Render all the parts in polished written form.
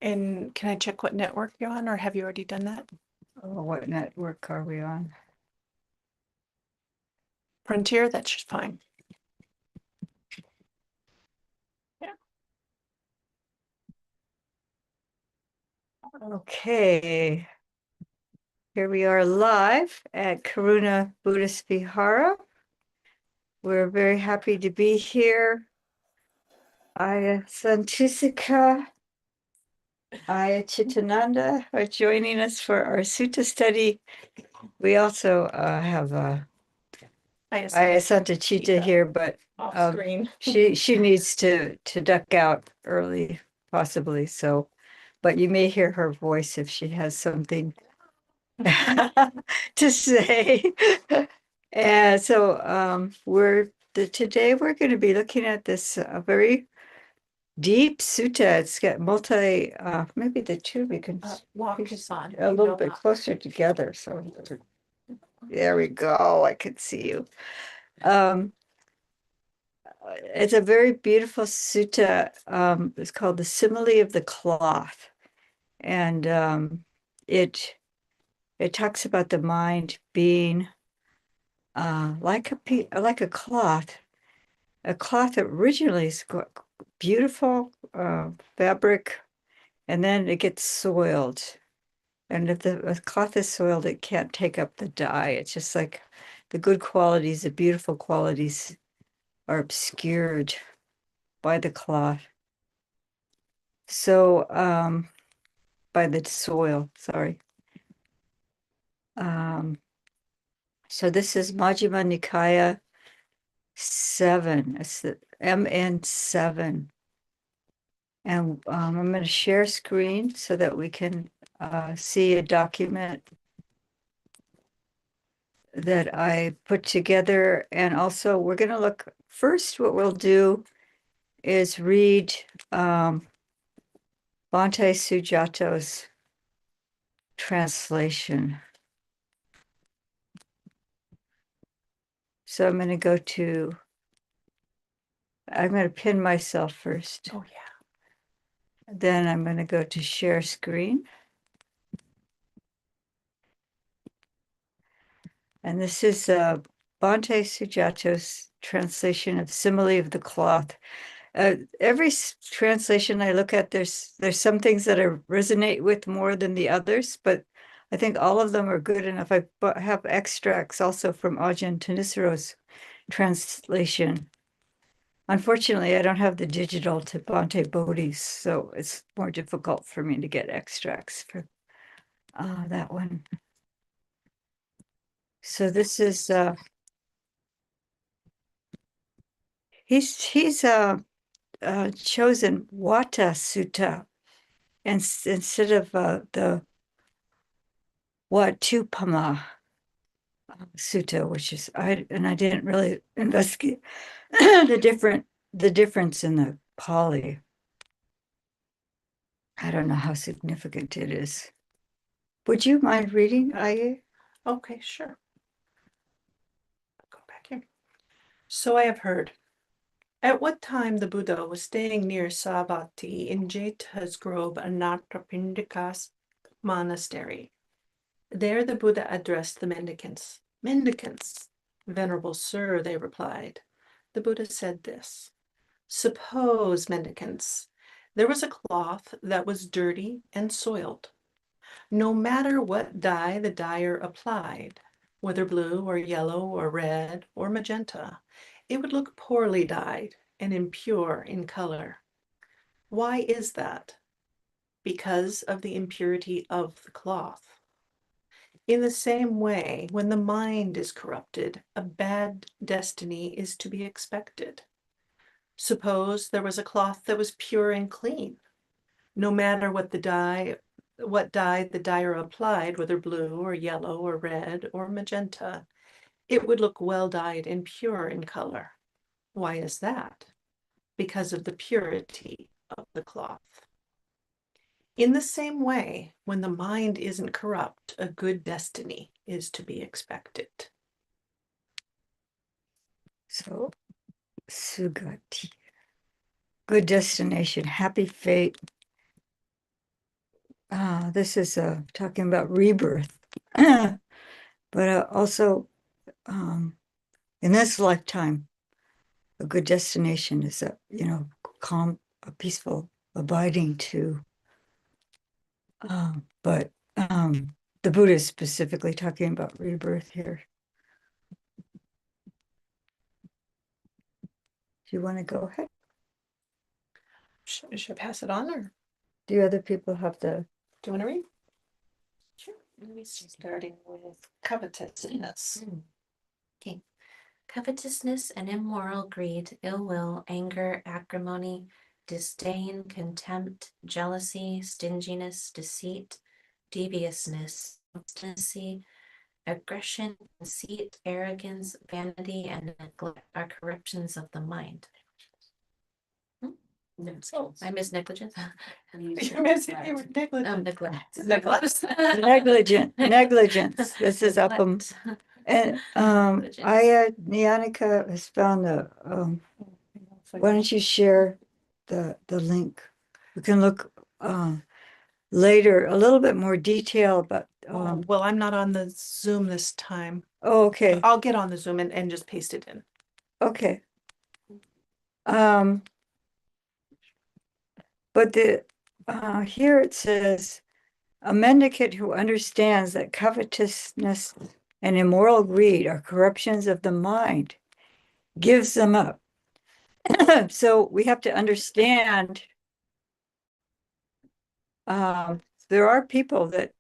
And can I check what network you're on, or have you already done that? Oh, what network are we on? Frontier, that's just fine. Yeah. Okay. Here we are live at Karuna Buddhist Vihara. We're very happy to be here. Aya Santusika, Aya Chitananda are joining us for our sutta study. We also have Aya Santachita here, but Off screen. she needs to duck out early, possibly. So, but you may hear her voice if she has something to say. And so today we're going to be looking at this very deep sutta. It's got maybe the two we can Walk is on. a little bit closer together. So there we go. I can see you. It's a very beautiful sutta. It's called the Simile of the Cloth. And it talks about the mind being like a cloth. A cloth originally is beautiful fabric, and then it gets soiled. And if the cloth is soiled, it can't take up the dye. It's just like the good qualities, the beautiful qualities are obscured by the cloth. So, by the soil, sorry. So this is Majjhima Nikaya 7. It's the MN7. And I'm going to share screen so that we can see a document that I put together. And also we're going to look first, what we'll do is read Bhante Sujato's translation. So I'm going to pin myself first. Oh, yeah. Then I'm going to go to share screen. And this is Bhante Sujato's translation of Simile of the Cloth. Every translation I look at, there's some things that I resonate with more than the others, but I think all of them are good enough. I have extracts also from Ajahn Thanissharo's translation. Unfortunately, I don't have the digital to Bhante Bodhi's, so it's more difficult for me to get extracts for that one. So this is he's chosen Vata Sutta and instead of the Watupama Sutta, which is I didn't really investigate the difference in the Pali. I don't know how significant it is. Would you mind reading, Aye? Okay, sure. Go back here. So I have heard. At what time the Buddha was staying near Savatthi in Jeta's grove, Anathapindika's monastery. There the Buddha addressed the mendicants. Mendicants, venerable sir, they replied. The Buddha said this: suppose, mendicants, there was a cloth that was dirty and soiled. No matter what dye the dyer applied, whether blue or yellow or red or magenta, it would look poorly dyed and impure in color. Why is that? Because of the impurity of the cloth. In the same way, when the mind is corrupted, a bad destiny is to be expected. Suppose there was a cloth that was pure and clean. No matter what dye the dyer applied, whether blue or yellow or red or magenta, it would look well dyed and pure in color. Why is that? Because of the purity of the cloth. In the same way, when the mind isn't corrupt, a good destiny is to be expected. So, Sugati. Good destination, happy fate. this is talking about rebirth, but also in this lifetime, a good destination is a calm, a peaceful, abiding too. But the Buddha is specifically talking about rebirth here. Do you want to go ahead? Should I pass it on, or Do other people have the? do you want to read? Sure. Starting with covetousness. Okay. Covetousness and immoral greed, ill will, anger, acrimony, disdain, contempt, jealousy, stinginess, deceit, deviousness, obstinacy, aggression, conceit, arrogance, vanity, and neglect are corruptions of the mind. I miss negligence. You missed it. You were negligent. Neglect. Negligence. This is up Neglect. and Nyanika has found the why don't you share the link? We can look later a little bit more detail, but Well, I'm not on the Zoom this time. oh, okay. I'll get on the Zoom and just paste it in. Okay. But here it says a mendicant who understands that covetousness and immoral greed are corruptions of the mind gives them up. So we have to understand there are people that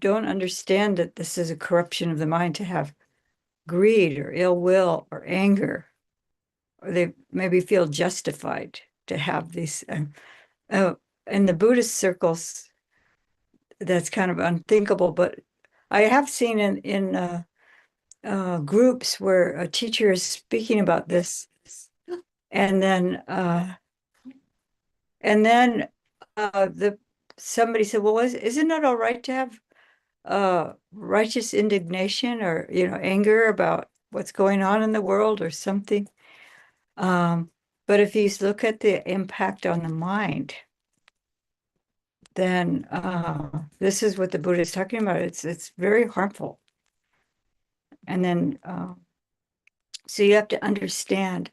don't understand that this is a corruption of the mind to have greed or ill will or anger, or they maybe feel justified to have these. In the Buddhist circles, that's kind of unthinkable, but I have seen in groups where a teacher is speaking about this, and then somebody said, well, isn't it all right to have righteous indignation or anger about what's going on in the world or something? But if you look at the impact on the mind, then this is what the Buddha is talking about. It's very harmful. And then so you have to understand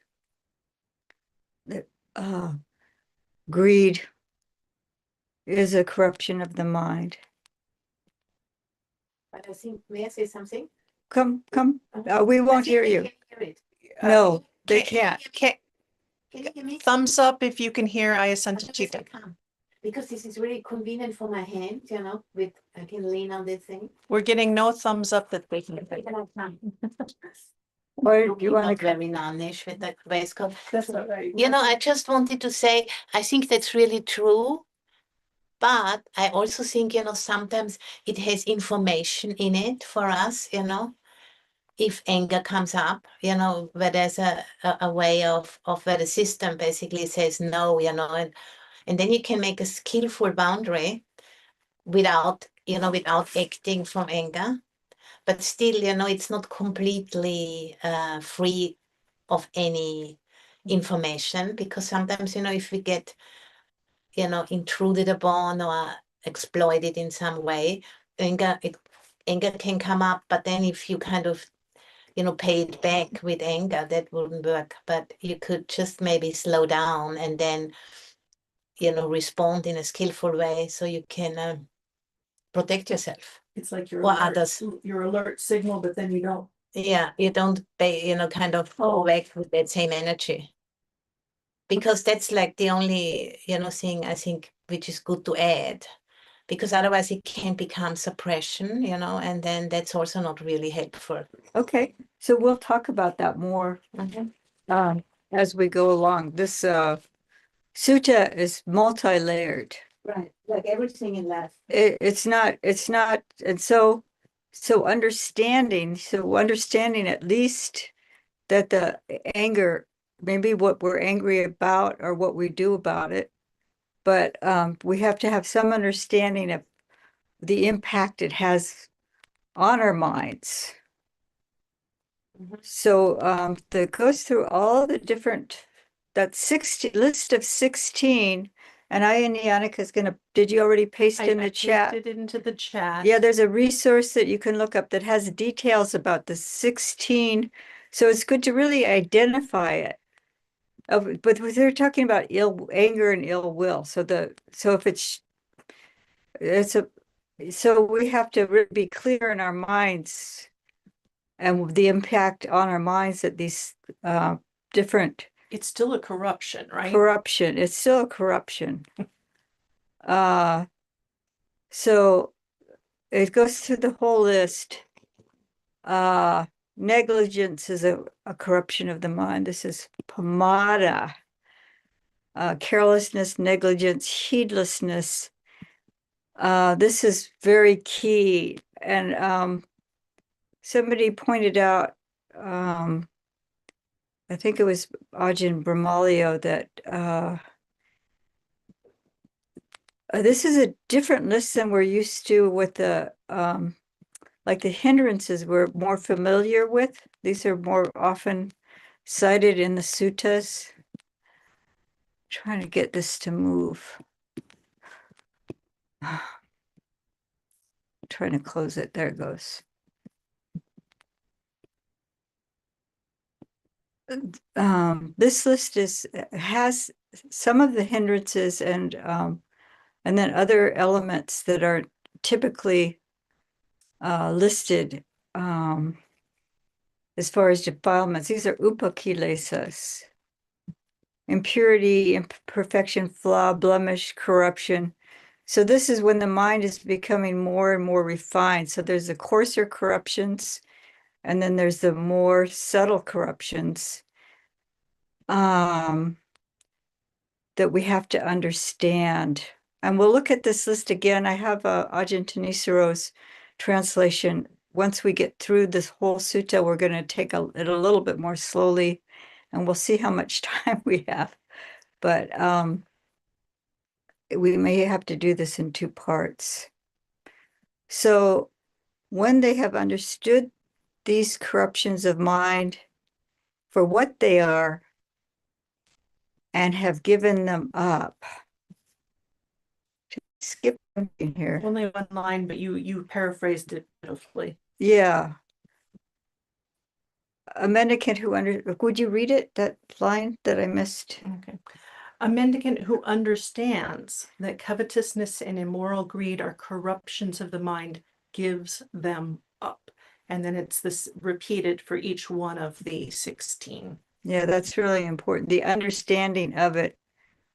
that greed is a corruption of the mind. But I think, may I say something? Come, we won't hear you. No, they can't. Can Can you hear me? thumbs up if you can hear Ayya Sanchita. Because this is really convenient for my hand, with I can lean on this thing. We're getting no thumbs up that they can. Or do you want Not to? very non-ish with that waistcoat. That's all right. I just wanted to say, I think that's really true. But I also think, sometimes it has information in it for us, if anger comes up, where there's a way of where the system basically says no, and then you can make a skillful boundary without acting from anger. But still, it's not completely free of any information, because sometimes, if we get, intruded upon or exploited in some way, anger can come up. But then if you kind of, pay it back with anger, that wouldn't work. But you could just maybe slow down and then, respond in a skillful way so you can protect yourself. It's like your Or alert, others. your alert signal, but then you don't. Yeah, you don't pay, kind of go back with that same energy. Because that's like the only, thing I think which is good to add. Because otherwise it can become suppression, and then that's also not really helpful. Okay, so we'll talk about that more as we go along. This sutta is multi-layered. Right, like everything in life. It's not, and so understanding at least that the anger, maybe what we're angry about or what we do about it, but we have to have some understanding of the impact it has on our minds. So that goes through all the different, that list of 16, And Yannicka is gonna, did you already paste in I the chat? pasted it into the chat. Yeah, there's a resource that you can look up that has details about the 16. So it's good to really identify it. But they're talking about anger and ill will. So if so we have to really be clear in our minds and the impact on our minds that these different It's still a corruption, right? corruption, it's still a corruption. So it goes through the whole list. Negligence is a corruption of the mind. This is pamada. Carelessness, negligence, heedlessness. This is very key. And somebody pointed out, I think it was Ajahn Brahmalio, that this is a different list than we're used to with the like the hindrances we're more familiar with. These are more often cited in the suttas. Trying to get this to move. Trying to close it. There it goes. This list has some of the hindrances and then other elements that are typically listed as far as defilements. These are upakilesas. Impurity, imperfection, flaw, blemish, corruption. So this is when the mind is becoming more and more refined. So there's the coarser corruptions, and then there's the more subtle corruptions that we have to understand. And we'll look at this list again. I have Ajahn Tanisaro's translation. Once we get through this whole sutta, we're going to take it a little bit more slowly, and we'll see how much time we have. But we may have to do this in two parts. So when they have understood these corruptions of mind for what they are and have given them up. Skip something here. Only one line, but you paraphrased it beautifully. Yeah. A mendicant who would you read it, that line that I missed? Okay. A mendicant who understands that covetousness and immoral greed are corruptions of the mind gives them up. And then it's this repeated for each one of the 16. Yeah, that's really important. The understanding of it,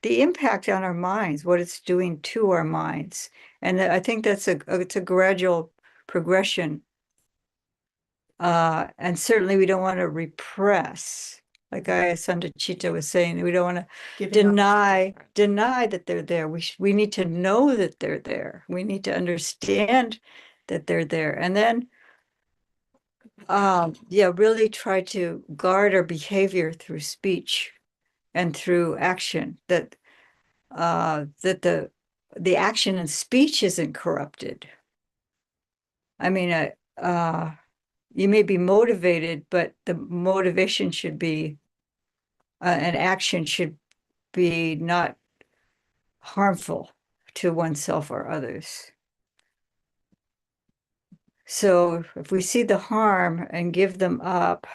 the impact on our minds, what it's doing to our minds. And I think that's it's a gradual progression. And certainly we don't want to repress, like Sandachita was saying, we don't want to deny that they're there. We need to know that they're there. We need to understand that they're there. And then really try to guard our behavior through speech and through action, that the action and speech isn't corrupted. I mean, you may be motivated, but the motivation should be, an action should be not harmful to oneself or others. So if we see the harm and give them up,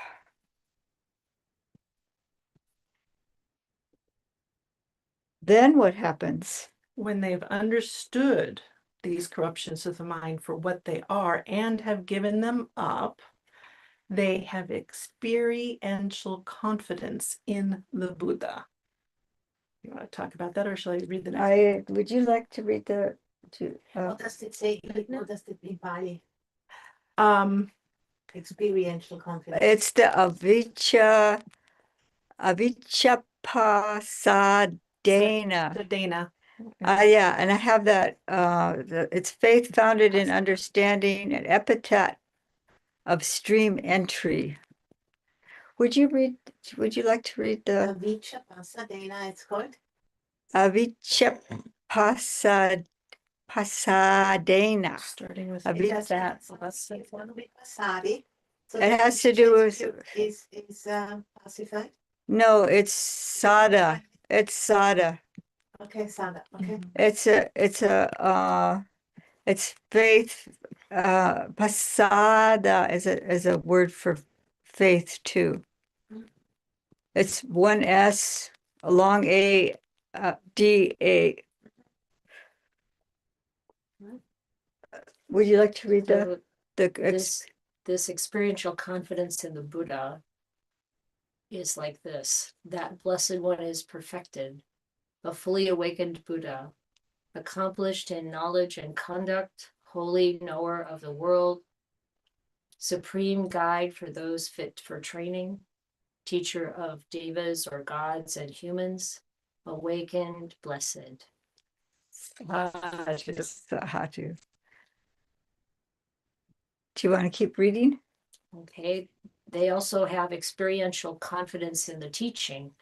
then what happens? When they've understood these corruptions of the mind for what they are and have given them up, they have experiential confidence in the Buddha. You want to talk about that, or shall I read the next? Would you like to read What does it say? What does it mean by Um, experiential confidence? it's the aviccapasadena. the Dana. Yeah, and I have that, it's faith founded in understanding, an epithet of stream entry. Would you like to read the Avicca Pasadena, it's called? Pasadena? Starting with Avicca. It has that, so that's one with Pasadi. So It has to do with, is pacified. no, it's sada. It's sada. Okay, Sangha. Okay. It's faith. Pasada is a word for faith too. It's one S, a long A, D A. Would you like to read So the this experiential confidence in the Buddha is like this: that blessed one is perfected, a fully awakened Buddha, accomplished in knowledge and conduct, holy knower of the world, supreme guide for those fit for training, teacher of devas or gods and humans, awakened, blessed. Sahatu? Do you want to keep reading? Okay, they also have experiential confidence in the teaching.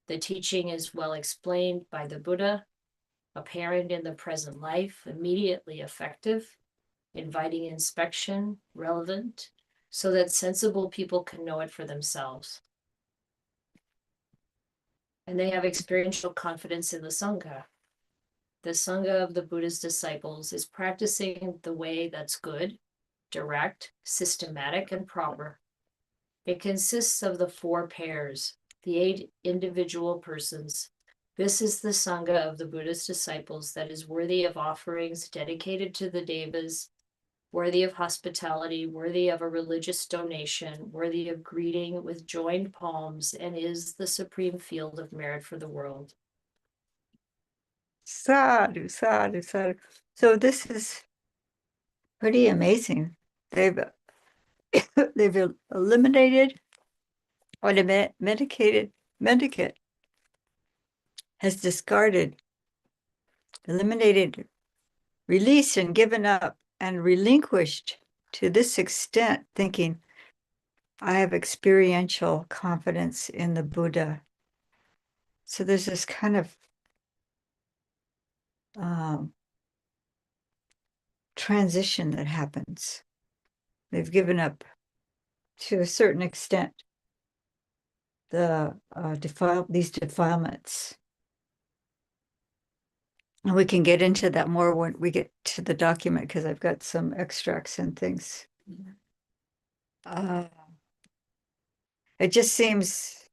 The teaching is well explained by the Buddha, apparent in the present life, immediately effective, inviting inspection, relevant, so that sensible people can know it for themselves. And they have experiential confidence in the Sangha. The Sangha of the Buddha's disciples is practicing the way that's good, direct, systematic, and proper. It consists of the 4 pairs, the 8 individual persons. This is the Sangha of the Buddha's disciples that is worthy of offerings dedicated to the devas, worthy of hospitality, worthy of a religious donation, worthy of greeting with joined palms, and is the supreme field of merit for the world. Sadhu, sadhu, sadhu. So this is pretty amazing. They've eliminated or the mendicant has discarded, eliminated, released and given up and relinquished to this extent, thinking, I have experiential confidence in the Buddha. So there's this kind of transition that happens. They've given up to a certain extent the these defilements. And we can get into that more when we get to the document, because I've got some extracts and things. It just seems,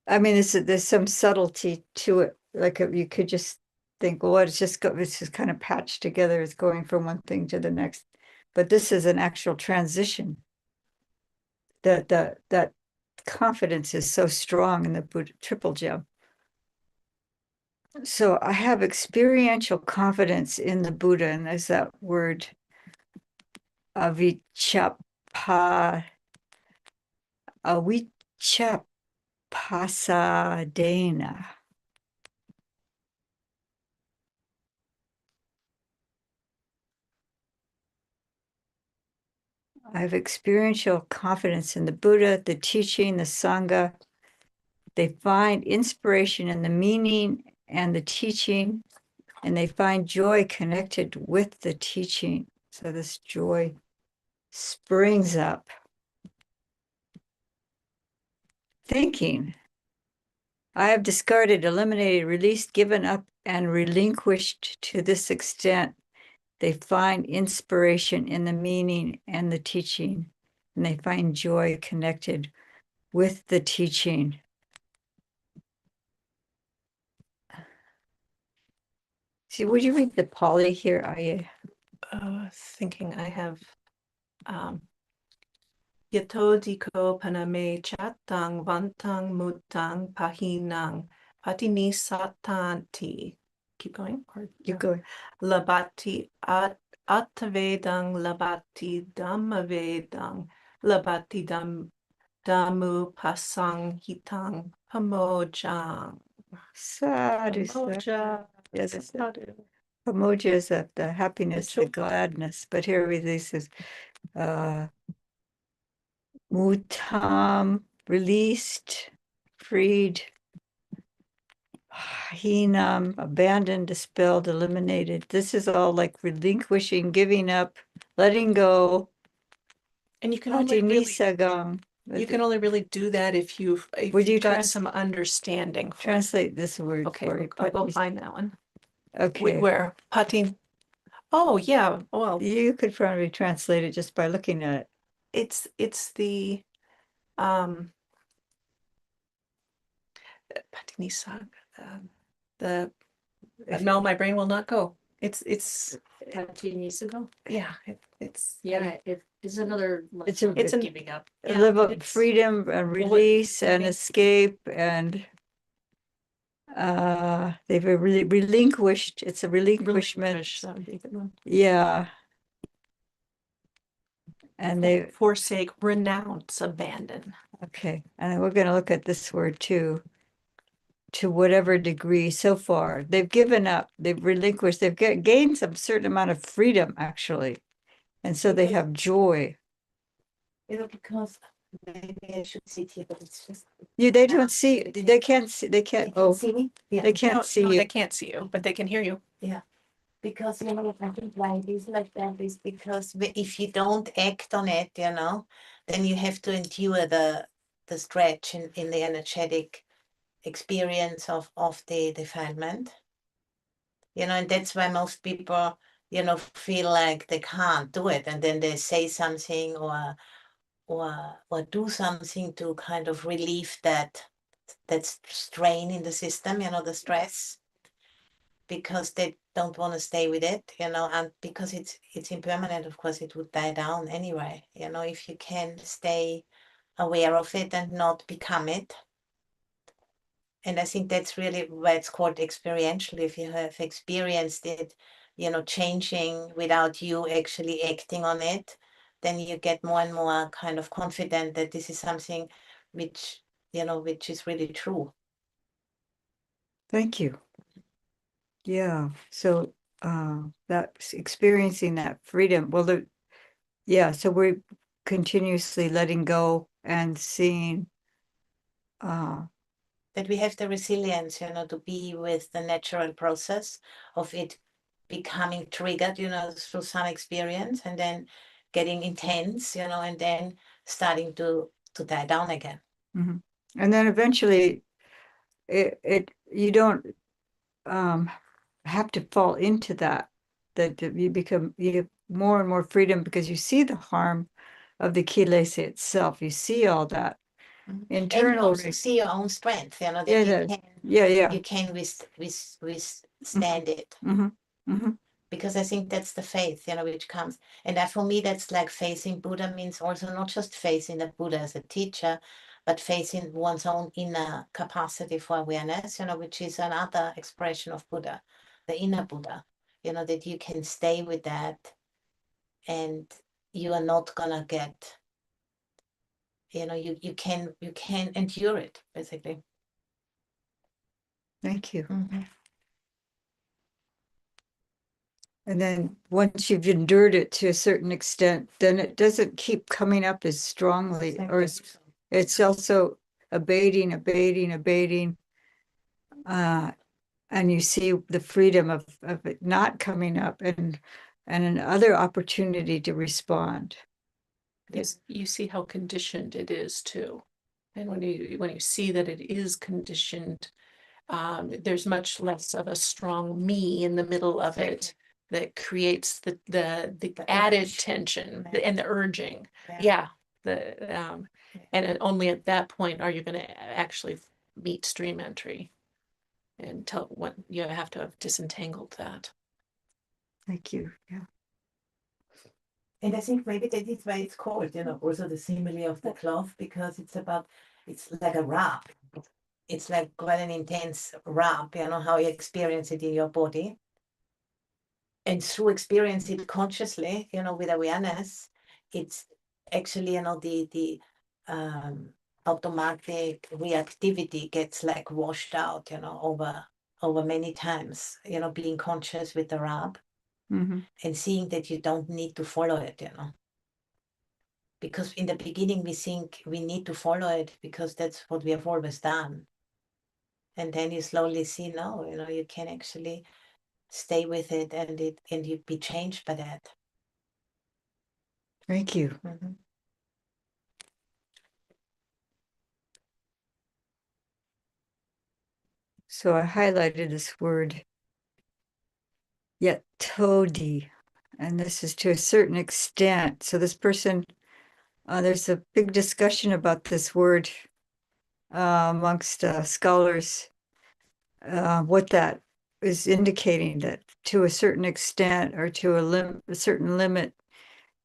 I mean, there's some subtlety to it. Like you could just think, well, it's just kind of patched together. It's going from one thing to the next. But this is an actual transition. That confidence is so strong in the Buddha triple gem. So I have experiential confidence in the Buddha, and there's that word avichapadena. I have experiential confidence in the Buddha, the teaching, the Sangha. They find inspiration in the meaning and the teaching, and they find joy connected with the teaching. So this joy springs up. Thinking, I have discarded, eliminated, released, given up, and relinquished to this extent. They find inspiration in the meaning and the teaching, and they find joy connected with the teaching. See, would you read the Pali here? Thinking I have Yatodiko paname chatang vantang mutang pahinang patini satanti. Keep going. Or You go. labati atavedang labati dhammavedang labati damu pasang hitang pamojang. Sadhu, Pamoja. yes, Sadhu. Pamoja is the happiness, the joy. gladness. But here this is mutam, released, freed, hinam, abandoned, dispelled, eliminated. This is all like relinquishing, giving up, letting go. And you can only really, Patinisagam, You can only really do that if you've Would you got trans- some understanding. For it. translate this word Okay, for I'll go you? find that one. Okay. Where putting. Oh, yeah, well, You could probably translate it just by looking at it. it's the Patinisag, the no, my brain will not go. It's 15 years ago. yeah, it's Yeah, it is another. It's a- It's an- giving up. A yeah, level of it's- freedom and release and moving. escape and they've really relinquished. It's a relinquishment. relinquish, that would be a good one. Yeah. And they, Forsake, renounce, abandon. okay, and then we're gonna look at this word too. To whatever degree so far, they've given up, they've relinquished, they've gained some certain amount of freedom, actually. And so they have joy. Because maybe I should sit here, but it's just. They don't see, they can't see, they can't, You oh, see me? Yeah. they can't see No, you. they can't see you, but they can hear you. Because, I think why it is like that is because if you don't act on it, then you have to endure the stretch in the energetic experience of the defilement. And that's why most people, feel like they can't do it. And then they say something or do something to kind of relieve that strain in the system, the stress, because they don't want to stay with it, and because it's impermanent, of course, it would die down anyway, if you can stay aware of it and not become it. And I think that's really why it's called experiential. If you have experienced it, changing without you actually acting on it, then you get more and more kind of confident that this is something which is really true. Thank you. Yeah, so that's experiencing that freedom. Well, yeah, so we're continuously letting go and seeing That we have the resilience, to be with the natural process of it becoming triggered, through some experience, and then getting intense, and then starting to die down again. and then eventually you don't have to fall into that you get more and more freedom because you see the harm of the kilesa itself. You see all that And you internal also see your own strength, that Yeah, you can yeah. you can withstand it. Mm-hmm. Because I think that's the faith, which comes. And that for me, that's like faith in Buddha means also not just faith in the Buddha as a teacher, but faith in one's own inner capacity for awareness, which is another expression of Buddha, the inner Buddha, that you can stay with that and you are not gonna get, you can endure it, basically. Thank you. Mhm. And then once you've endured it to a certain extent, then it doesn't keep coming up as strongly, or it's also abating. And you see the freedom of it not coming up and another opportunity to respond. You see how conditioned it is too. And when you see that it is conditioned, there's much less of a strong me in the middle of it that creates the added urge. tension Yeah. and the urging. Yeah. And only at that point are you going to actually meet stream entry, and when you have to have disentangled that. Thank you. Yeah. And I think maybe that is why it's called, also the simile of the cloth, because it's like a wrap. It's like quite an intense wrap, how you experience it in your body. And through experience it consciously, with awareness, it's actually, the automatic reactivity gets like washed out, over many times, being conscious with the wrap. Mm-hmm. And seeing that you don't need to follow it, because in the beginning we think we need to follow it because that's what we have always done. And then you slowly see, no, you can actually stay with it and you be changed by that. Thank you. Mm-hmm. So I highlighted this word, yet todi, and this is to a certain extent. So this person, there's a big discussion about this word amongst scholars, what that is indicating, that to a certain extent or to a certain limit.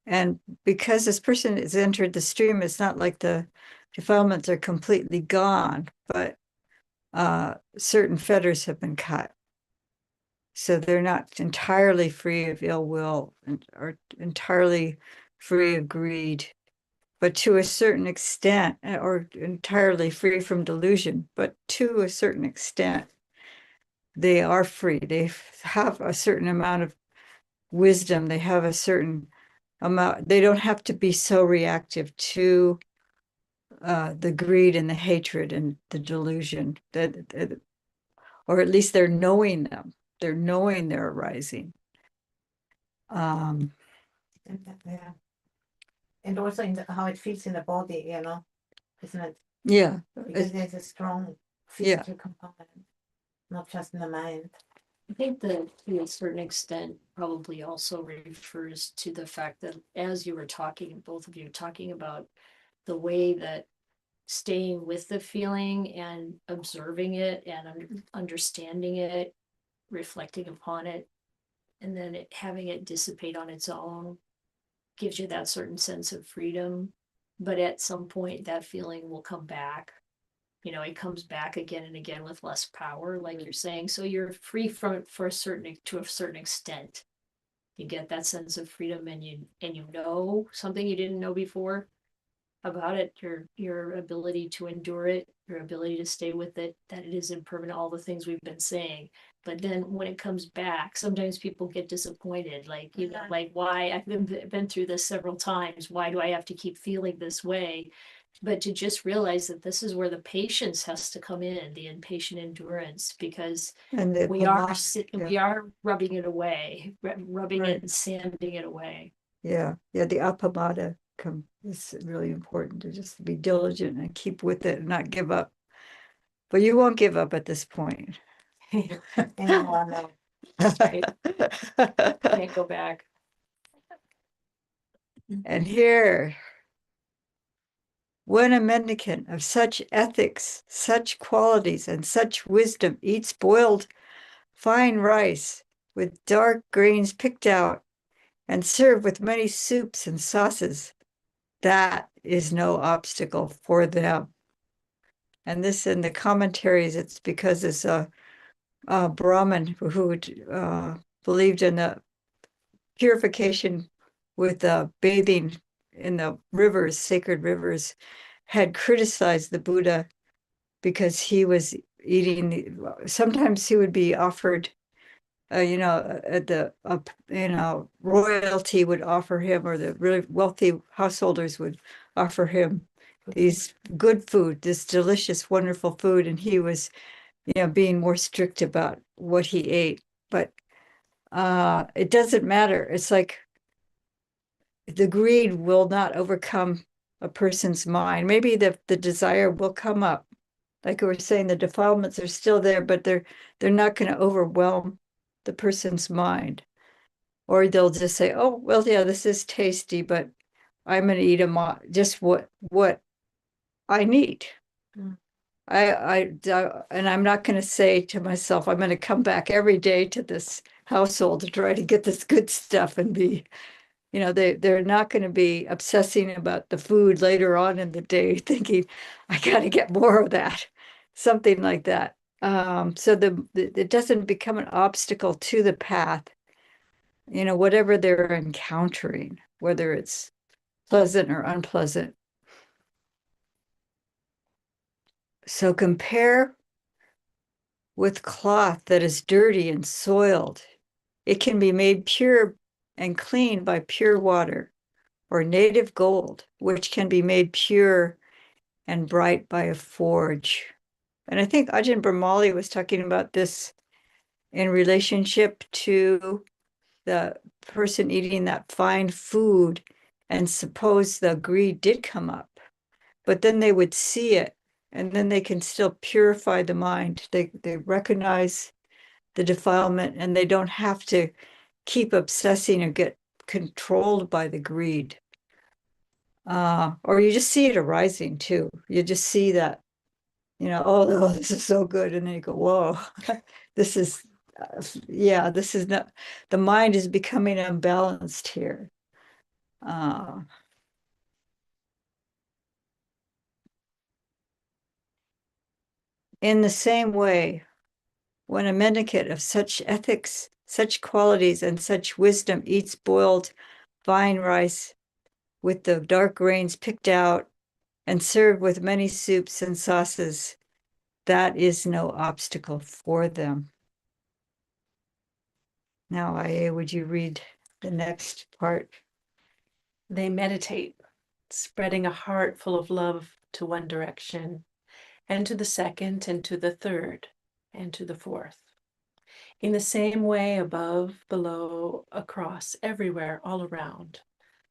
And because this person has entered the stream, it's not like the defilements are completely gone, but certain fetters have been cut. So they're not entirely free of ill will or entirely free of greed, but to a certain extent, or entirely free from delusion, but to a certain extent, they are free. They have a certain amount of wisdom. They have a certain amount. They don't have to be so reactive to the greed and the hatred and the delusion, that, or at least they're knowing them. They're knowing they're arising. And yeah. And also how it feels in the body, isn't it? Yeah. Because there's a strong Yeah. physical component, not just in the mind. I think that to a certain extent probably also refers to the fact that as you were talking, both of you talking about the way that staying with the feeling and observing it and understanding it, reflecting upon it, and then having it dissipate on its own gives you that certain sense of freedom. But at some point that feeling will come back. It comes back again and again with less power, like you're saying. So you're free from it to a certain extent. You get that sense of freedom, and you know something you didn't know before about it, your ability to endure it, your ability to stay with it, that it is impermanent, all the things we've been saying. But then when it comes back, sometimes people get disappointed, like, like, why? I've been through this several times. Why do I have to keep feeling this way? But to just realize that this is where the patience has to come in, the impatient endurance, because And we are rubbing it away, rubbing Right. it and sanding it away. Yeah, the appamada is really important, to just be diligent and keep with it and not give up. But you won't give up at this point. No. Can't go back. And here, when a mendicant of such ethics, such qualities, and such wisdom eats boiled fine rice with dark grains picked out and served with many soups and sauces, that is no obstacle for them. And this in the commentaries, it's because it's a Brahmin who believed in the purification with bathing in the rivers, sacred rivers, had criticized the Buddha because he was eating. Sometimes he would be offered, at the royalty would offer him, or the really wealthy householders would offer him these good food, this delicious, wonderful food, and he was, being more strict about what he ate. But it doesn't matter. It's like the greed will not overcome a person's mind. Maybe the desire will come up. Like we were saying, the defilements are still there, but they're not going to overwhelm the person's mind. Or they'll just say, oh, well, yeah, this is tasty, but I'm going to eat just what I need. And I'm not going to say to myself, I'm going to come back every day to this household to try to get this good stuff and be, they're not going to be obsessing about the food later on in the day, thinking, I got to get more of that, something like that. So it doesn't become an obstacle to the path, whatever they're encountering, whether it's pleasant or unpleasant. So compare with cloth that is dirty and soiled. It can be made pure and clean by pure water, or native gold, which can be made pure and bright by a forge. And I think Ajahn Brahmali was talking about this in relationship to the person eating that fine food, and suppose the greed did come up, but then they would see it and then they can still purify the mind. They recognize the defilement, and they don't have to keep obsessing or get controlled by the greed. Or you just see it arising too. You just see that, oh, this is so good. And then you go, whoa, this is, yeah, this is not, the mind is becoming unbalanced here. In the same way, when a mendicant of such ethics, such qualities, and such wisdom eats boiled fine rice with the dark grains picked out and served with many soups and sauces, that is no obstacle for them. Now, IA, would you read the next part? They meditate, spreading a heart full of love to one direction, and to the second, and to the third, and to the fourth. In the same way, above, below, across, everywhere, all around,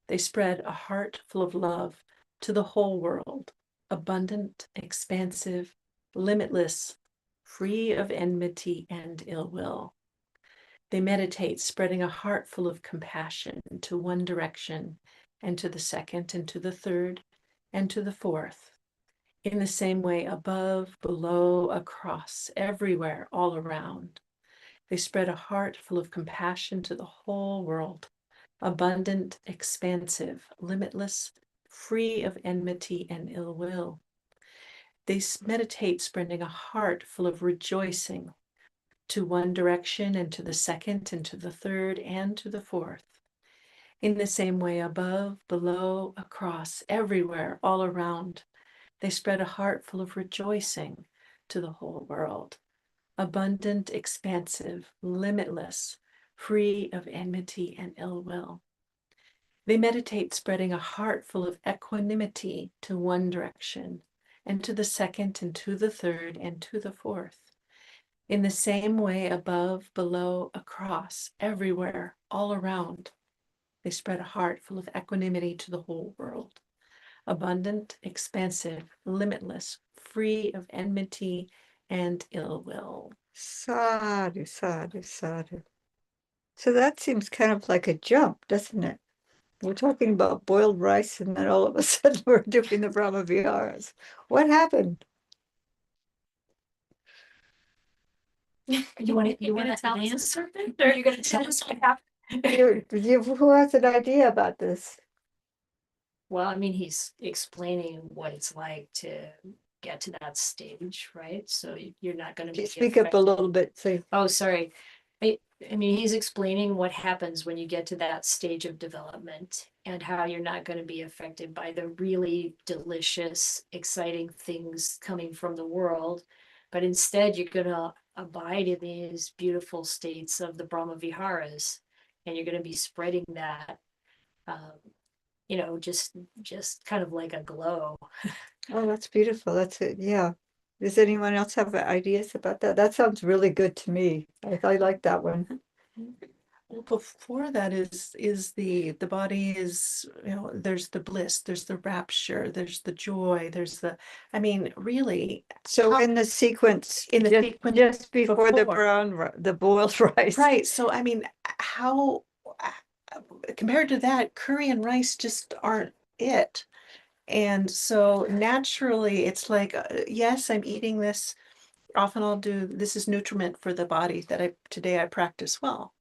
they spread a heart full of love to the whole world, abundant, expansive, limitless, free of enmity and ill will. They meditate, spreading a heart full of compassion to one direction, and to the second, and to the third, and to the fourth. In the same way, above, below, across, everywhere, all around, they spread a heart full of compassion to the whole world, abundant, expansive, limitless, free of enmity and ill will. They meditate, spreading a heart full of rejoicing to one direction, and to the second, and to the third, and to the fourth. In the same way, above, below, across, everywhere, all around, they spread a heart full of rejoicing to the whole world, abundant, expansive, limitless, free of enmity and ill will. They meditate, spreading a heart full of equanimity to one direction, and to the second, and to the third, and to the fourth. In the same way, above, below, across, everywhere, all around, they spread a heart full of equanimity to the whole world, abundant, expansive, limitless, free of enmity and ill will. Sadhu, sadhu, sadhu. So that seems kind of like a jump, doesn't it? We're talking about boiled rice, and then all of a sudden we're doing the Brahma Viharas. What happened? You want to tell us something? Or are you going to tell us what happened? Who has an idea about this? Well, I mean, he's explaining what it's like to get to that stage, right? So you're not going to be Speak up a little bit. So Oh, sorry. I mean, he's explaining what happens when you get to that stage of development and how you're not going to be affected by the really delicious, exciting things coming from the world, but instead you're going to abide in these beautiful states of the Brahma Viharas, and you're going to be spreading that, just kind of like a glow. oh, that's beautiful. That's it. Yeah. Does anyone else have ideas about that? That sounds really good to me. I like that one. Well, before that is the body is, there's the bliss, there's the rapture, there's the joy, there's the, I mean, really. So in the sequence, just before the boiled rice. Right. So, I mean, how, compared to that, curry and rice just aren't it. And so naturally, it's like, yes, I'm eating this. Often I'll do, this is nutriment for the body that today I practice well.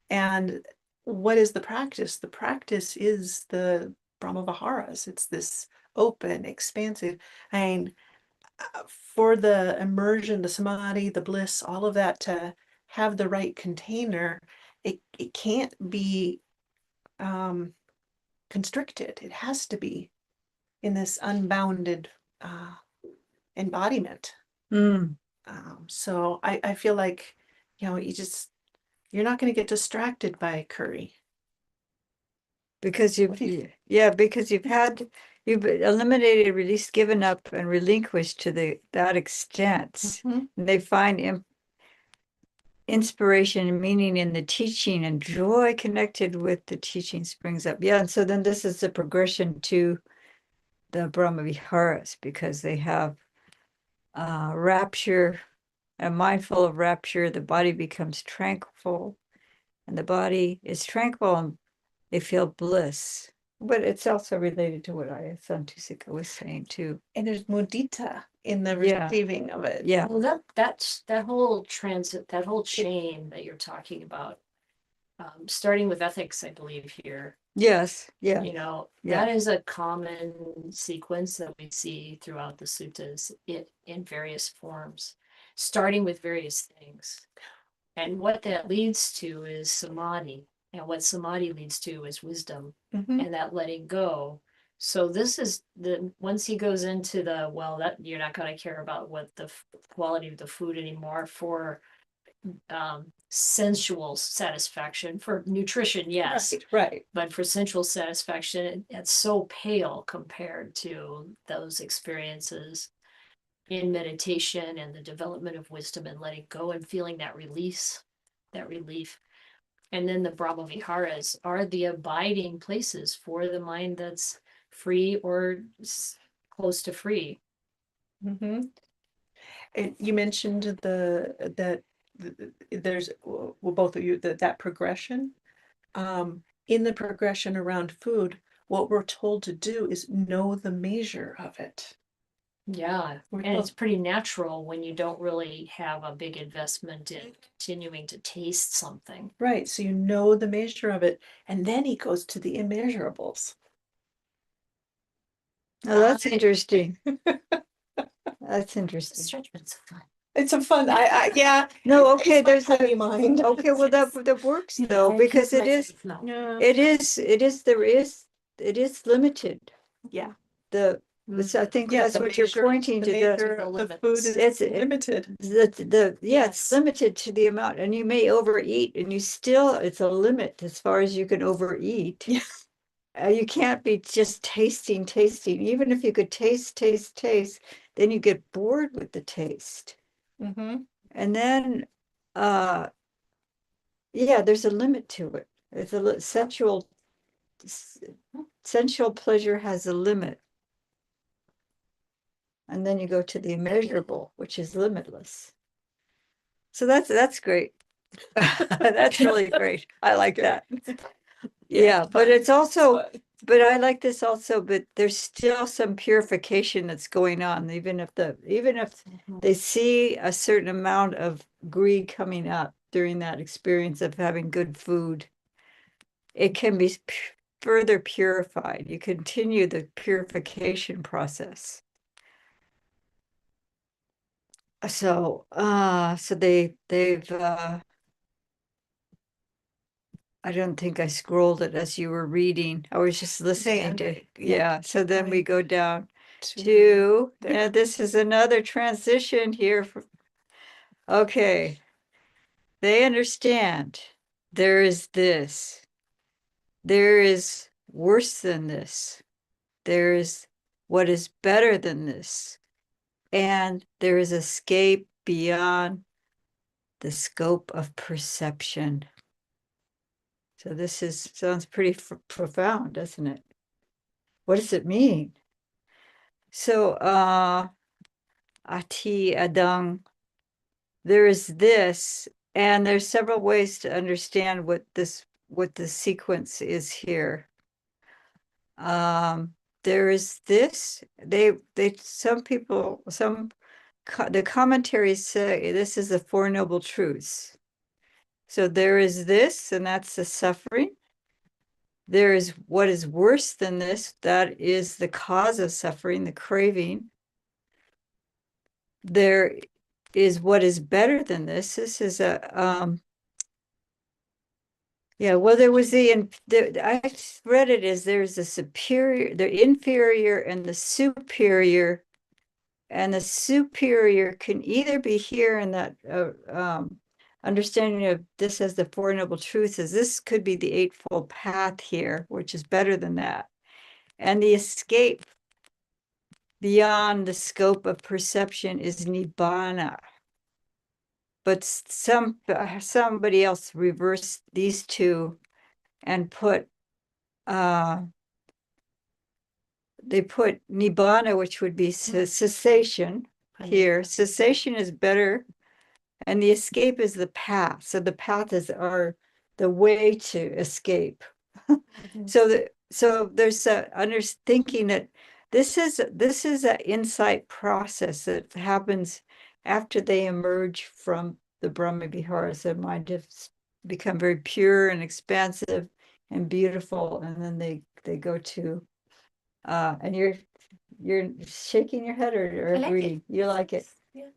And what is the practice? The practice is the Brahma Viharas. It's this open, expansive, I mean, for the immersion, the samadhi, the bliss, all of that to have the right container, it can't be constricted. It has to be in this unbounded embodiment. Mm. So I feel like, you're not going to get distracted by curry. Because you've eliminated, released, given up, and relinquished to that extent. Mhm. And they find inspiration and meaning in the teaching, and joy connected with the teaching springs up. Yeah, and so then this is the progression to the Brahma Viharas, because they have rapture, and mindful of rapture, the body becomes tranquil, and the body is tranquil and they feel bliss. But it's also related to what Santusika was saying too. And there's mudita in the Yeah. receiving of it. Yeah. Well, that whole transit, that whole chain that you're talking about, starting with ethics, I believe here, Yes. Yeah. you know, Yeah. that is a common sequence that we see throughout the suttas in various forms, starting with various things. And what that leads to is samadhi. And what samadhi leads to is wisdom Mhm. and that letting go. So this is once he goes into that you're not going to care about what the quality of the food anymore for sensual satisfaction. For nutrition, yes, Right. but for sensual satisfaction, it's so pale compared to those experiences in meditation and the development of wisdom and letting go and feeling that release, that relief. And then the Brahma Viharas are the abiding places for the mind that's free or close to free. Mm-hmm. And you mentioned that there's, well, both of you, that progression. In the progression around food, what we're told to do is know the measure of it. Yeah, We're and it's told- pretty natural when you don't really have a big investment in continuing to taste something. Right, so you know the measure of it, and then he goes to the immeasurables. Oh, that's interesting. That's The interesting. stretchment's fun. It's a fun, yeah. No, okay, it's my there's tiny a, mind. okay, well, that works though, because it is, Yeah. it is limited. Yeah. I think Yeah, that's the what you're measure- pointing the to, measure the of the limits. food is It's- limited. yeah, it's Yes. limited to the amount, and you may overeat, and it's a limit as far as you can overeat. Yeah. You can't be just tasting, even if you could taste, then you get bored with the taste. Mm-hmm. And then, yeah, there's a limit to it. It's sensual pleasure has a limit. And then you go to the immeasurable, which is limitless. So that's great. That's really great. I like that. Yeah, but it's also, but I like this also, but there's still some purification that's going on, even if they see a certain amount of greed coming up during that experience of having good food, it can be further purified. You continue the purification process. So they've I don't think I scrolled it as you were reading. I was just listening to, yeah. So then we go down to, yeah, this is another transition here. Okay. They understand there is this. There is worse than this. There is what is better than this. And there is escape beyond the scope of perception. So this sounds pretty profound, doesn't it? What does it mean? So, ati adang, there is this, and there's several ways to understand what the sequence is here. There is this, some people, the commentaries say this is the Four Noble Truths. So there is this, and that's the suffering. There is what is worse than this, that is the cause of suffering, the craving. There is what is better than this. This is yeah, well, there was I read it as there's the superior, the inferior, and the superior. And the superior can either be here in that understanding of this as the Four Noble Truths, as this could be the Eightfold Path here, which is better than that. And the escape beyond the scope of perception is Nibbana. But somebody else reversed these two and they put Nibbana, which would be cessation, here. Cessation is better. And the escape is the path. So the path is the way to escape. So there's thinking that this is an insight process that happens after they emerge from the Brahma Viharas. Their mind has become very pure and expansive and beautiful, and then they go to and you're shaking your head or I like it. agreeing. You like it. Yeah.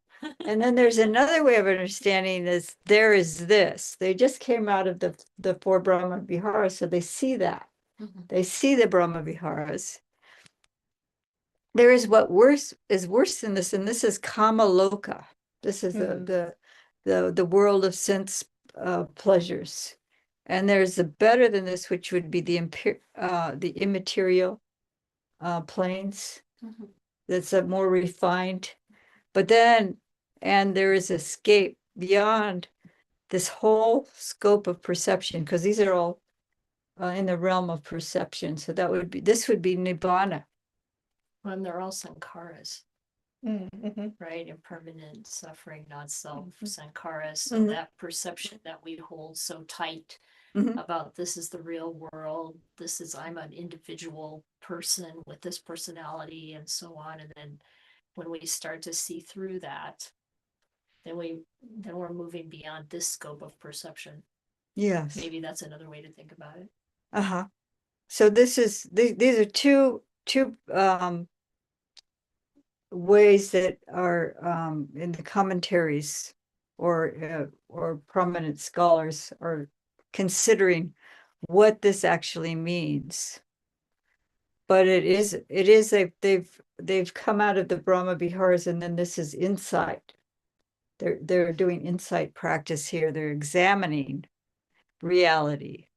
And then there's another way of understanding is there is this. They just came out of the four Brahma Viharas, so they see that. Mhm. They see the Brahma Viharas. There is what is worse than this, and this is Kama Loka. This is the world of sense pleasures. And there's the better than this, which would be the immaterial planes. Mhm. That's a more refined. But then, and there is escape beyond this whole scope of perception, because these are all in the realm of perception. So this would be Nibbana. When they're all sankharas, Mm-hmm. right? Impermanent suffering, not self, Mhm. sankharas. So Mhm. that perception that we hold so tight Mhm. about this is the real world, I'm an individual person with this personality and so on. And then when we start to see through that, then we're moving beyond this scope of perception. Yes. Maybe that's another way to think about it. Uh-huh. So these are two ways that are in the commentaries or prominent scholars are considering what this actually means. But they've come out of the Brahma Viharas, and then this is insight. They're doing insight practice here. They're examining reality.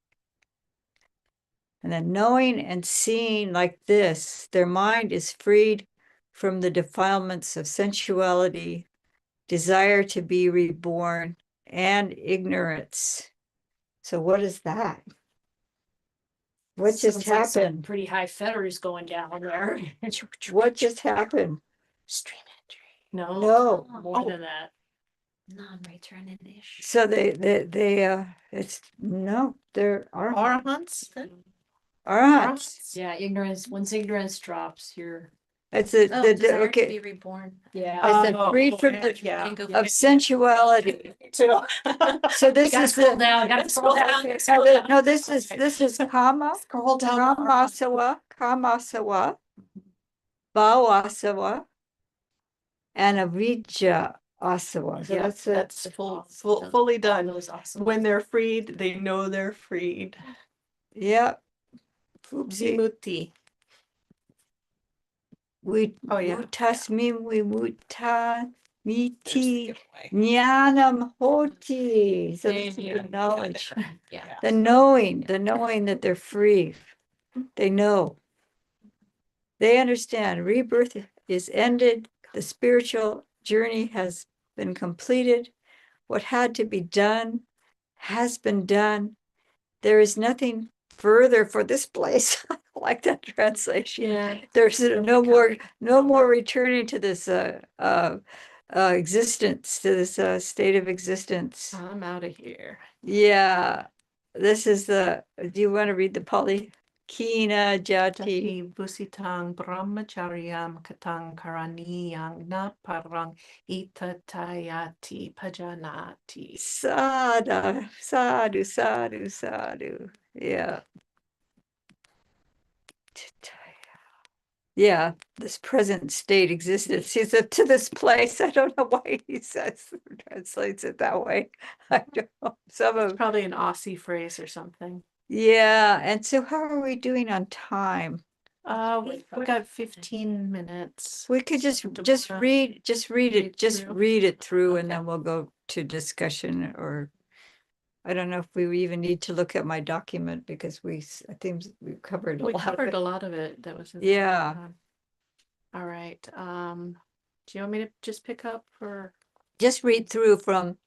And then knowing and seeing like this, their mind is freed from the defilements of sensuality, desire to be reborn, and ignorance. So what is that? What just Sounds like some happened? pretty high feathers going down there. What just happened? Stream entry. No, No. more Oh. than that. Non-returning-ish. So it's no, they're Arahants? arahants. Yeah, once ignorance drops, you're, It's Oh, desire to okay. be reborn. yeah. I said free from okay, the yeah. Can go of sensuality. Too. So this Gotta is scroll the down, gotta scroll down. no, this is kama, Scroll down. kamasawa, bhawasawa, and avijja asawa. So Yeah, that's that's Those- fully all done. those awesome. When they're freed, they know they're freed. yeah. Oopsie. Vimutti. We Oh, yeah. mutasmim we muta There's the miti giveaway. jnanam hoti. So this is the Yeah. knowledge. Yeah. The knowing that they're free. They know. They understand rebirth is ended. The spiritual journey has been completed. What had to be done has been done. There is nothing further for this place. I like that translation. Yeah. There's no more returning to this existence, to this state of existence. I'm out of here. Yeah, this is do you want to read the Pali? Kina jati. Jati busitang brahmacharyam katang karaniyang na parang itatayati pajanati. Sadhu, sadhu. Yeah. Yeah, this present state existence. He's up to this place. I don't know why he translates it that way. I don't know. It's probably an Aussie phrase or something. Yeah, and so how are we doing on time? We got 15 minutes. We could just Do you wanna read through? read it through, and Okay. then we'll go to discussion, or I don't know if we even need to look at my document, because I think we covered a We lot of covered it. a lot of it. That was. Yeah. All right. Do you want me to just pick up or? Just read through from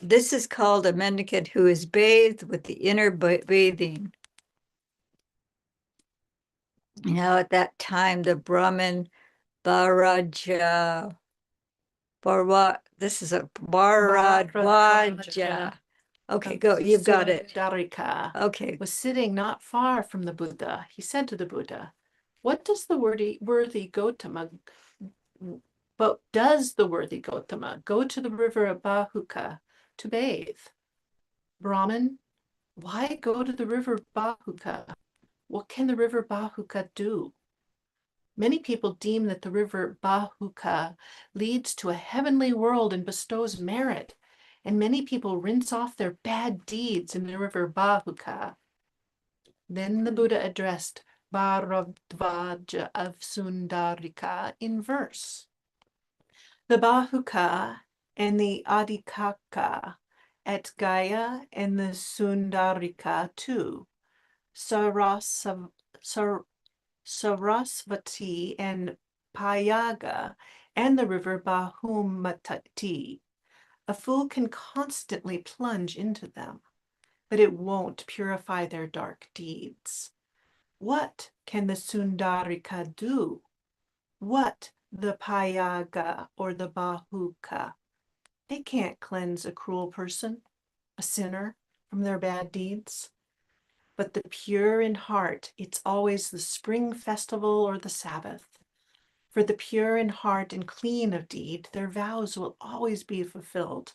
this is called a mendicant who is bathed with the inner bathing. At that time, the Brahmin Bharadvaja. This is a Bharadvaja. Okay, go. You've got it. Sundarika Okay. was sitting not far from the Buddha. He said to the Buddha, "What does the worthy Gautama? But does the worthy Gautama go to the river of Bahuka to bathe? Brahman, why go to the river Bahuka? What can the river Bahuka do?" Many people deem that the river Bahuka leads to a heavenly world and bestows merit, and many people rinse off their bad deeds in the river Bahuka. Then the Buddha addressed Bharadvaja of Sundarika in verse. The Bahuka and the Adhikaka at Gaya and the Sundarika too, Sarasvati and Payaga, and the river Bahumatati. A fool can constantly plunge into them, but it won't purify their dark deeds. What can the Sundarika do? What the Payaga or the Bahuka? They can't cleanse a cruel person, a sinner, from their bad deeds. But the pure in heart, it's always the spring festival or the Sabbath. For the pure in heart and clean of deed, their vows will always be fulfilled.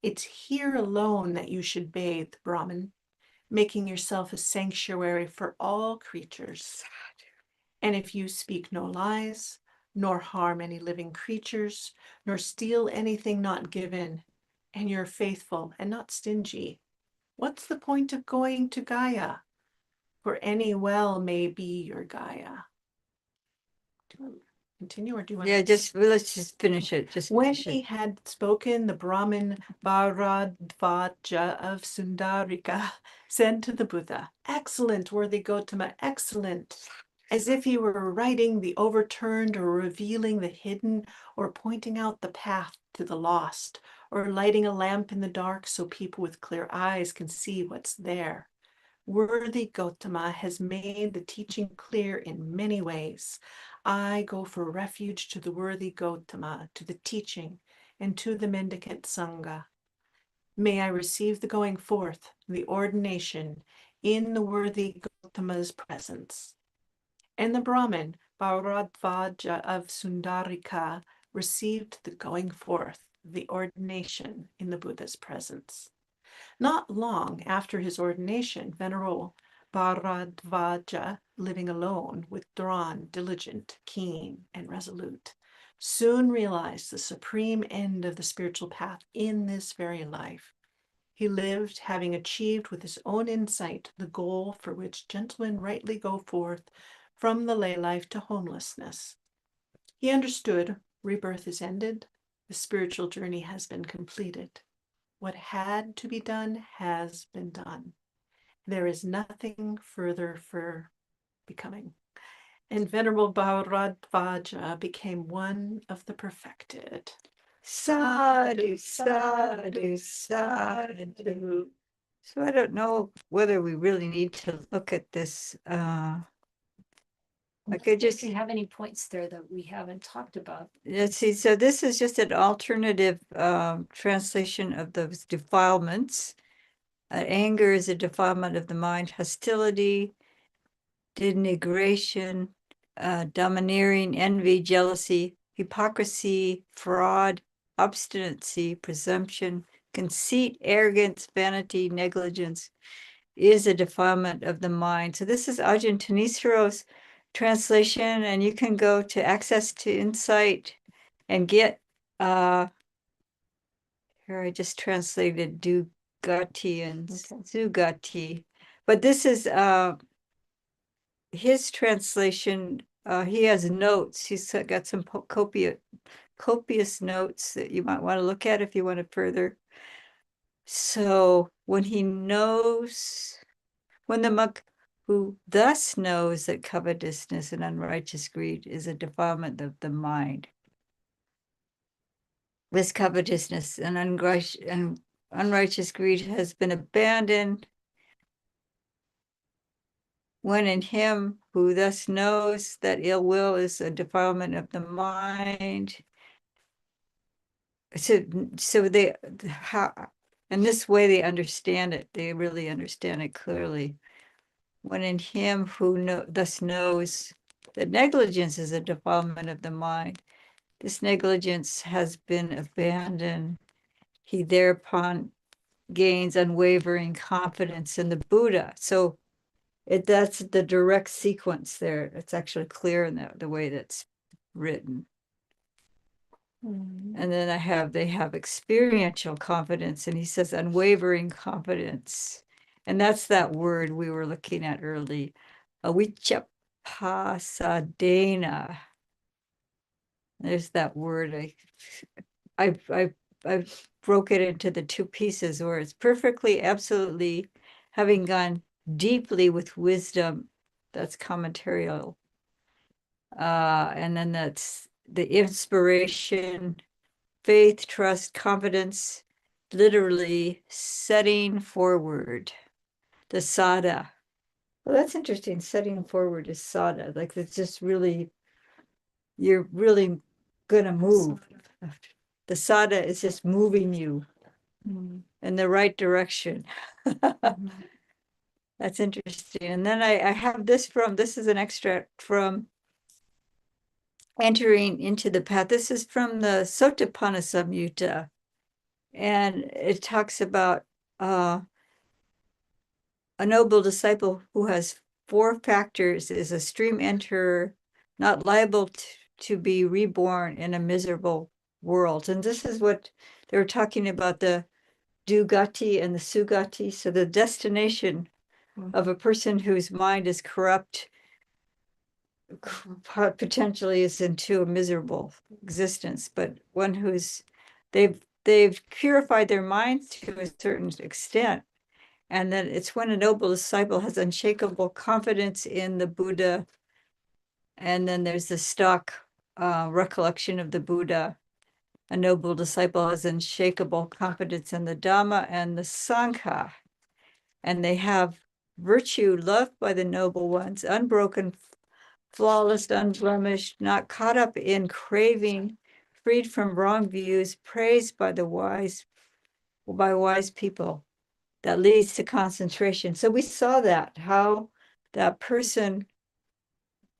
It's here alone that you should bathe, Brahman, making yourself a sanctuary for all creatures. And if you speak no lies, nor harm any living creatures, nor steal anything not given, and you're faithful and not stingy, what's the point of going to Gaia? For any well may be your Gaia. Do you want to continue or do you want Yeah, to? let's just finish it. Just When finish he it. had spoken, the Brahmin Bharadvaja of Sundarika said to the Buddha, "Excellent, worthy Gautama, excellent." As if he were writing the overturned or revealing the hidden or pointing out the path to the lost or lighting a lamp in the dark so people with clear eyes can see what's there. Worthy Gautama has made the teaching clear in many ways. I go for refuge to the worthy Gautama, to the teaching, and to the mendicant Sangha. May I receive the going forth, the ordination, in the worthy Gautama's presence. And the Brahmin, Bharadvaja of Sundarika, received the going forth, the ordination, in the Buddha's presence. Not long after his ordination, Venerable Bharadvaja, living alone, withdrawn, diligent, keen, and resolute, soon realized the supreme end of the spiritual path in this very life. He lived, having achieved with his own insight the goal for which gentlemen rightly go forth from the lay life to homelessness. He understood rebirth is ended, the spiritual journey has been completed. What had to be done has been done. There is nothing further for becoming. And Venerable Bharadvaja became one of the perfected. Sadhu, sadhu, sadhu. So I don't know whether we really need to look at this. Like I just Do you have any points there that we haven't talked about? let's see. So this is just an alternative translation of those defilements. Anger is a defilement of the mind. Hostility, denigration, domineering, envy, jealousy, hypocrisy, fraud, obstinacy, presumption, conceit, arrogance, vanity, negligence is a defilement of the mind. So this is Ajahn Tanisaro's translation, and you can go to Access to Insight and get here I just translated Dugati and Sugati. But this is his translation. He has notes. He's got some copious notes that you might want to look at if you want to further. So when the monk who thus knows that covetousness and unrighteous greed is a defilement of the mind, this covetousness and unrighteous greed has been abandoned when in him who thus knows that ill will is a defilement of the mind. So they, how, in this way they understand it. They really understand it clearly. When in him who thus knows that negligence is a defilement of the mind, this negligence has been abandoned. He thereupon gains unwavering confidence in the Buddha. So that's the direct sequence there. It's actually clear in the way that's written. And then they have experiential confidence, and he says unwavering confidence. And that's that word we were looking at early, avichapasadena. There's that word. I broke it into the two pieces where it's perfectly, absolutely, having gone deeply with wisdom. That's commentarial. And then that's the inspiration, faith, trust, confidence, literally setting forward, the sada. Well, that's interesting. Setting forward is sada. Like it's just really, you're really gonna move. The sada is just moving you in the right direction. That's interesting. And then I have this is an extract from Entering into the Path. This is from the Sotapanna Samyutta. And it talks about a noble disciple who has 4 factors, is a stream enterer, not liable to be reborn in a miserable world. And this is what they were talking about, the dugati and the sugati. So the destination of a person whose mind is corrupt potentially is into a miserable existence, but one who's they've purified their minds to a certain extent. And then it's when a noble disciple has unshakable confidence in the Buddha. And then there's the stock recollection of the Buddha. A noble disciple has unshakable confidence in the Dhamma and the Sangha. And they have virtue loved by the noble ones, unbroken, flawless, unblemished, not caught up in craving, freed from wrong views, praised by wise people. That leads to concentration. So we saw that, how that person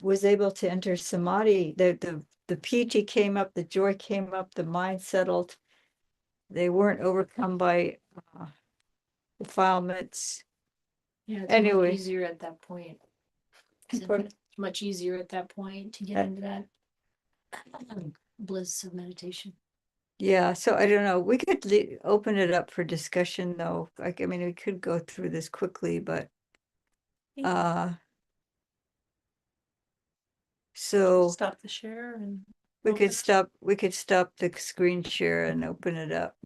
was able to enter samadhi. The piti came up, the joy came up, the mind settled. They weren't overcome by defilements. Yeah, it's Anyway. much easier at that point. Pardon? It's much easier at that point to get into that bliss of meditation. Yeah, so I don't know. We could open it up for discussion, though. Like, I mean, we could go through this quickly, but so Stop the share and we could stop the screen share and open it up.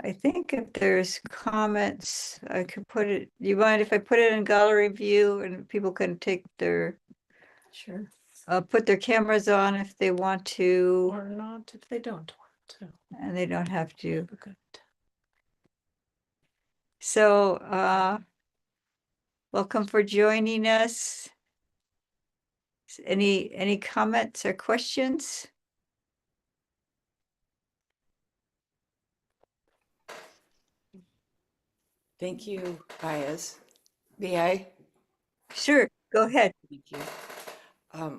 I think if there's comments, I could put it, you mind if I put it in gallery view and people can take their, sure, put their cameras on if they want to, or not if they don't want to. and they don't have to. Good. So, welcome for joining us. Any comments or questions? Thank you, Ayaz. May I? Sure, go ahead. Thank you.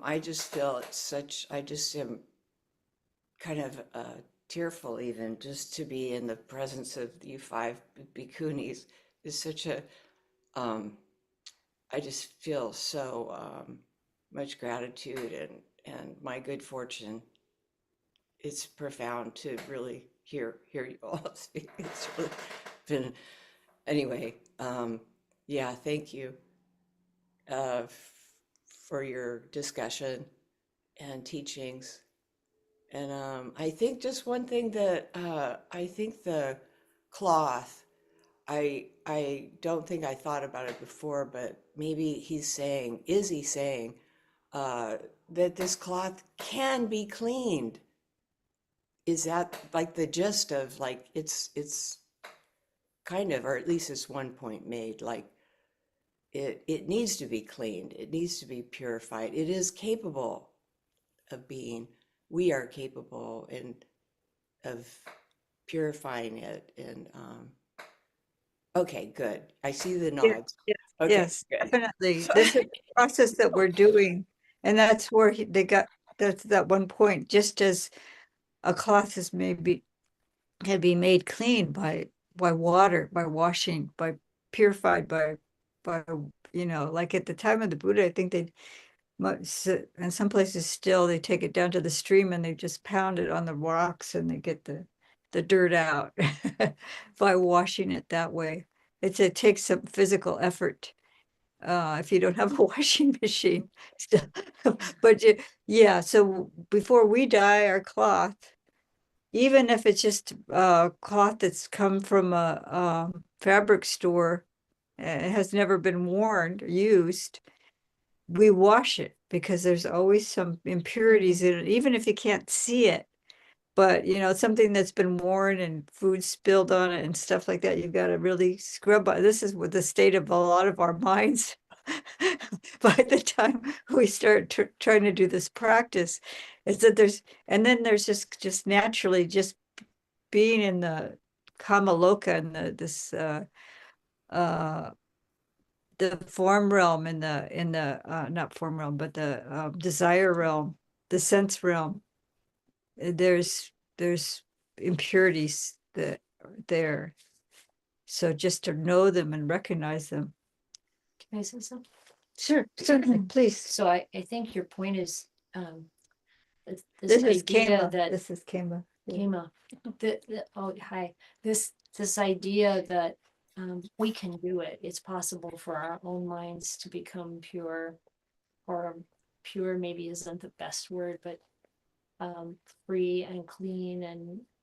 I just feel I just am kind of tearful even just to be in the presence of you 5 bhikkhunis is such a, I just feel so much gratitude and my good fortune. It's profound to really hear you all speak. It's really been, anyway, yeah, thank you for your discussion and teachings. And I think just one thing that I think the cloth, I don't think I thought about it before, but maybe is he saying that this cloth can be cleaned? Is that like the gist of like it's kind of, or at least it's one point made, like it needs to be cleaned. It needs to be purified. It is capable of being, we are capable of purifying it. And okay, good. I see the Yeah, nods. yeah, Okay, yes, good. definitely. This is a process that we're doing, and that's where they got, that's that one point, just as a cloth is maybe can be made clean by water, by washing, by purified by like at the time of the Buddha, I think they in some places still they take it down to the stream and they just pound it on the rocks and they get the dirt out by washing it that way. It takes some physical effort if you don't have a washing machine still. But yeah, so before we dye our cloth, even if it's just cloth that's come from a fabric store, it has never been worn or used, we wash it because there's always some impurities in it, even if you can't see it. But something that's been worn and food spilled on it and stuff like that, you've got to really scrub. This is what the state of a lot of our minds by the time we start trying to do this practice, is that and then there's just naturally just being in the Kamaloka and the form realm and in the not form realm, but the desire realm, the sense realm, there's impurities that are there. So just to know them and recognize them. Can I say something? Sure, certainly, please. So I think your point is, this This is idea Kema. that This is Kema. Yeah. Kema, oh, hi, this idea that we can do it. It's possible for our own minds to become pure, or pure maybe isn't the best word, but free and clean,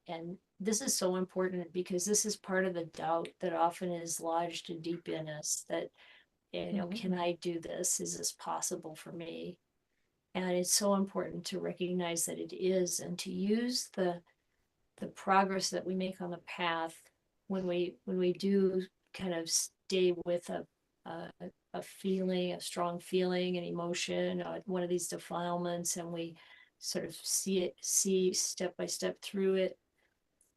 and this is so important because this is part of the doubt that often is lodged deep in us, that can I do this? Is this possible for me? And it's so important to recognize that it is, and to use the progress that we make on the path when we do kind of stay with a feeling, a strong feeling, an emotion, one of these defilements, and we sort of see step by step through it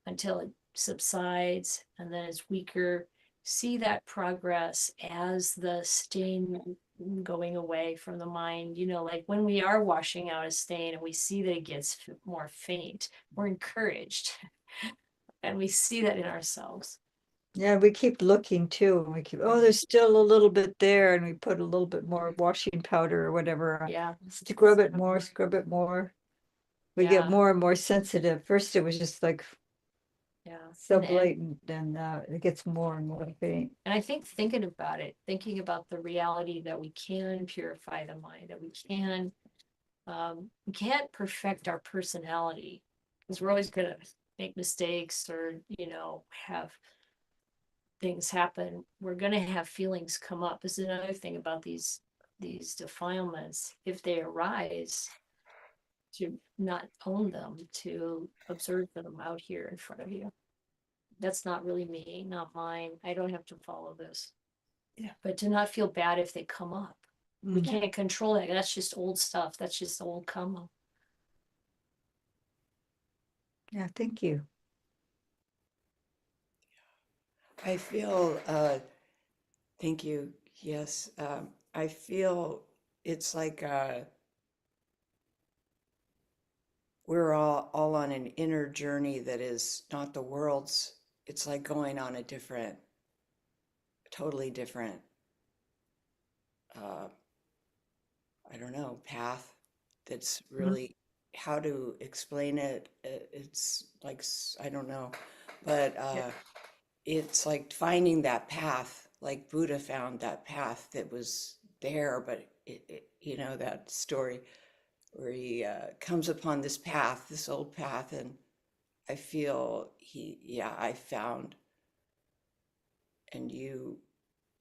until it subsides and then it's weaker. See that progress as the stain going away from the mind. Like when we are washing out a stain and we see that it gets more faint, we're encouraged. And we see that in ourselves. Yeah, we keep looking too, and we keep, there's still a little bit there, and we put a little bit more washing powder or whatever. Yeah. Scrub it more, scrub it more. We get Yeah. more and more sensitive. First, it was just like Yeah. so And blatant, and it gets more and more faint. I think thinking about the reality that we can purify the mind, that we can't perfect our personality, because we're always going to make mistakes or, have things happen. We're going to have feelings come up. This is another thing about these defilements. If they arise, to not own them, to observe them out here in front of you. That's not really me, not mine. I don't have to follow this. Yeah. But to not feel bad if they come up. We Mm. can't control that. That's just old stuff. That's just old karma. Yeah, thank you. I feel, thank you. Yes, I feel it's like we're all on an inner journey that is not the world's. It's like going on a totally different, I don't know, path that's really, how to explain it. It's like, I don't know, but it's like finding that path, like Buddha found that path that was there, but that story where he comes upon this path, this old path, and I feel I found, and you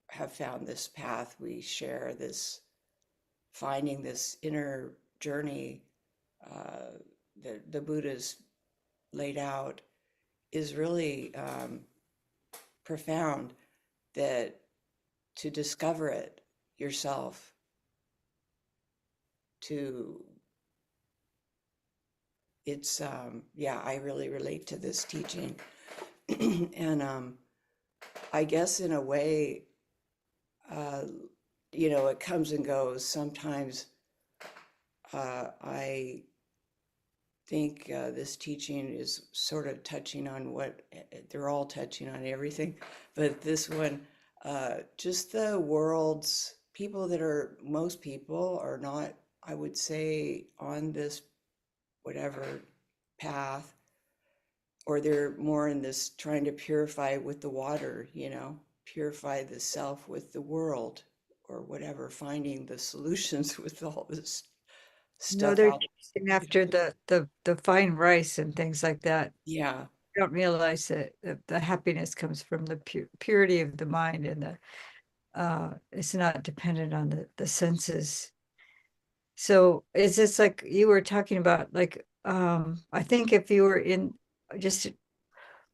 have found this path. We share this, finding this inner journey that the Buddha's laid out is really profound, that to discover it yourself, to it's yeah, I really relate to this teaching. And I guess in a way, uh, it comes and goes. Sometimes I think this teaching is sort of touching on what they're all touching on everything, but this one, just the world's people most people are not, I would say, on this whatever path, or they're more in this trying to purify with the water, purify the self with the world or whatever, finding the solutions with all this No, stuff they're out. chasing after the fine rice and things like that. Yeah, Don't realize that the happiness comes from the purity of the mind, and it's not dependent on the senses. So it's just like you were talking about, like, I think if you were in just,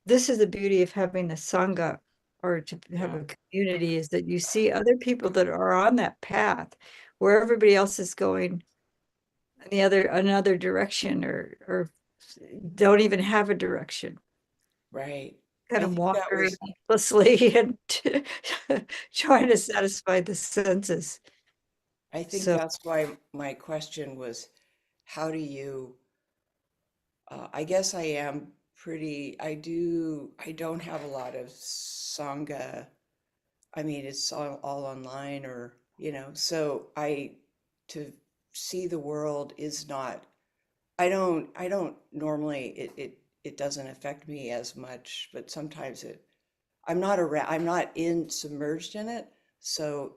this is the beauty of having a sangha, or to have Yeah. a community, is that you see other people that are on that path where everybody else is going in another direction, or don't even have a direction, right. kind I of think that wandering was, aimlessly and trying to satisfy the senses. I think So that's why my question was, how do you, I guess I don't have a lot of Sangha. I mean, it's all online so to see the world is not, I don't normally, it doesn't affect me as much, but sometimes I'm not submerged in it. So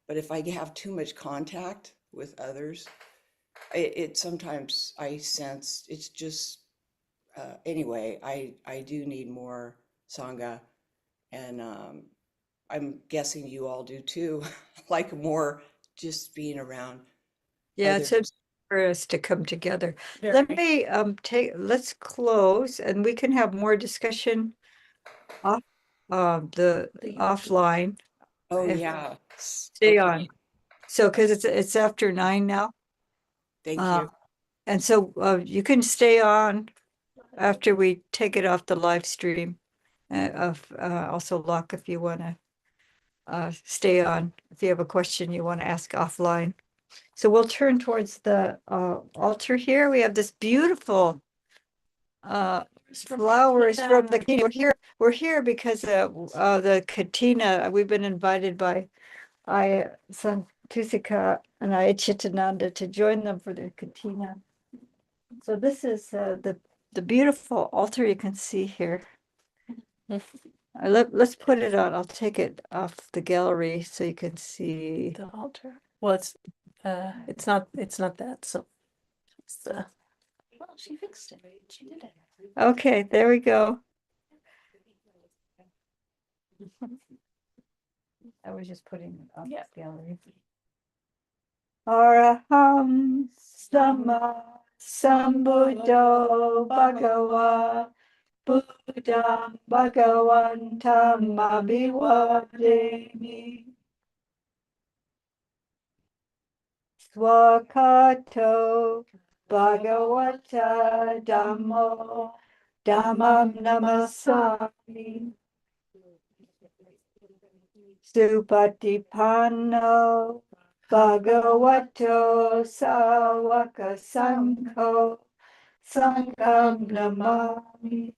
but if I have too much contact with others, it sometimes I sense it's just, anyway, I do need more Sangha, and I'm guessing you all do too, like more just being around yeah, it's others. for us to come together. Let me let's close, and we can have more discussion off the offline. Oh, If yeah. stay Okay. on. So because it's after 9 now. Thank you. And so you can stay on after we take it off the live stream. Also lock if you want to stay on, if you have a question you want to ask offline. So we'll turn towards the altar here. We have this beautiful flowers from the katina. We're here because the katina, we've been invited by San Tusika and Chitananda to join them for their katina. So this is the beautiful altar you can see here. Let's put it on. I'll take it off the gallery so you can see. The altar. Well, it's not that, so it's the Well, she fixed it. She did it. Okay, there we go. I was just putting it on the gallery. Araham Sama Sambuddho Bhagava Buddham Bhagavantam Abhivademi Swakato Bhagavata Dhammo Dhammam Namasami Supatipanno Bhagavato Sawaka Sangho Sangham Namami